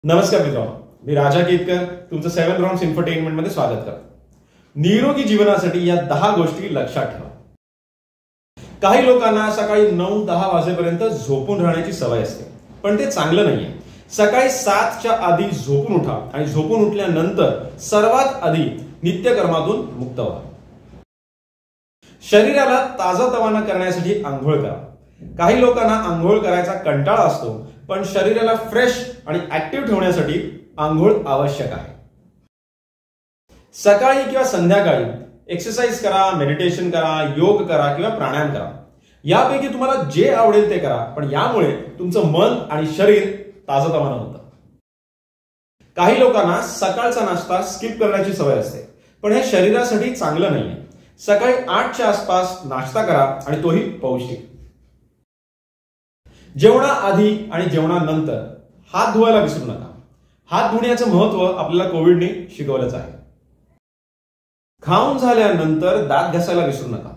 नमस्कार मित्रांनो, मी राजा केतकर तुमचं 7 राउंड्स इन्फोटेनमेंट मध्ये स्वागत करतो. निरोगी जीवनासाठी या 10 गोष्टी लक्षात ठेवा. काही लोकांना सकाळी 9-10 वाजेपर्यंत झोपून राहण्याची सवय असते, पण ते चांगलं नाहीये. सकाळी 7च्या आधी झोपून उठा आणि झोपून उठल्यानंतर सर्वात आधी नित्यकर्मातून मुक्त व्हा. शरीराला ताजातवाना करण्यासाठी आंघोळ करा. काही लोकांना आंघोळ करायचा कंटाळा असतो, पण शरीराला फ्रेश आणि ऍक्टिव्ह ठेवण्यासाठी आंघोळ आवश्यक आहे. सकाळी किंवा संध्याकाळी एक्सरसाइज करा, मेडिटेशन करा, योग करा किंवा प्राणायाम करा. यापैकी तुम्हाला जे आवडेल ते करा, पण यामुळे तुमचं मन आणि शरीर ताजतवानं होतं. काही लोकांना सकाळचा नाश्ता स्किप करण्याची सवय असते, पण हे शरीरासाठी चांगलं नाहीये. सकाळी 8च्या आसपास नाश्ता करा आणि तोही पौष्टिक. जेवणाआधी आणि जेवणानंतर हात धुवायला विसरू नका. हात धुण्याचं महत्व आपल्याला कोविडने शिकवलंच आहे. खाऊन झाल्यानंतर दात घासायला विसरू नका.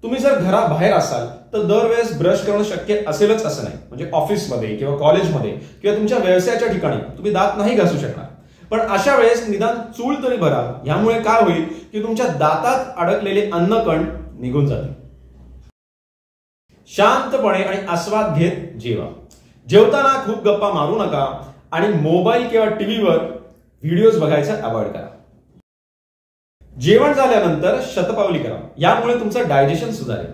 तुम्ही जर घराबाहेर असाल तर दरवेळेस ब्रश करणं शक्य असेलच असं नाही. म्हणजे ऑफिसमध्ये किंवा कॉलेजमध्ये किंवा तुमच्या व्यवसायाच्या ठिकाणी तुम्ही दात नाही घासू शकणार, पण अशा वेळेस निदान चूळ तरी भरा. यामुळे काय होईल की तुमच्या दातात अडकलेले अन्नकण निघून जातील. शांतपणे आणि आस्वाद घेत जेवा. जेवताना खूप गप्पा मारू नका आणि मोबाईल किंवा टीव्हीवर व्हिडिओज बघायचा अवॉइड करा. जेवण झाल्यानंतर शतपावली करा. यामुळे तुमचं डायजेशन सुधारेल.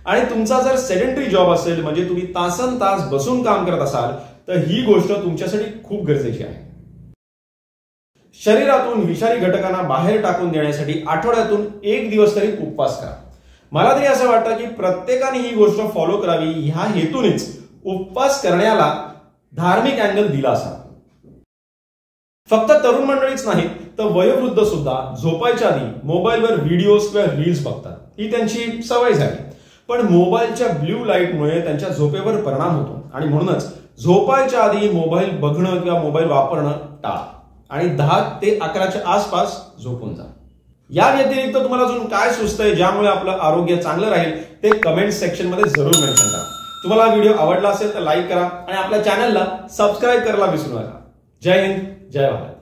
आणि तुमचा जर सेडेंटरी जॉब असेल, म्हणजे तुम्ही तासनतास बसून काम करत असाल, तर ही गोष्ट तुमच्यासाठी खूप गरजेची आहे. शरीरातून विषारी घटकांना बाहेर टाकून देण्यासाठी आठवड्यातून 1 दिवस तरी उपवास करा. मला तरी असं वाटतं की प्रत्येकाने ही गोष्ट फॉलो करावी. ह्या हेतूनेच उपवास करण्याला धार्मिक अँगल दिला असावा. फक्त तरुण मंडळीच नाही तर वयोवृद्ध सुद्धा झोपायच्या आधी मोबाईलवर व्हिडिओज किंवा रील्स बघतात. ही त्यांची सवय झाली, पण मोबाईलच्या ब्ल्यू लाईटमुळे त्यांच्या झोपेवर परिणाम होतो. आणि म्हणूनच झोपायच्या आधी मोबाईल बघणं किंवा मोबाईल वापरणं टाळा आणि 10 ते 11च्या आसपास झोपून जा. या व्यतिरिक्त तुम्हाला अजून काय सुचतंय ज्यामुळे आपलं आरोग्य चांगलं राहील ते कमेंट सेक्शन मध्ये जरूर मेन्शन करा. तुम्हाला व्हिडिओ आवडला असेल तर लाईक करा आणि आपल्या चॅनलला सबस्क्राईब करायला विसरू नका. जय हिंद, जय भारत.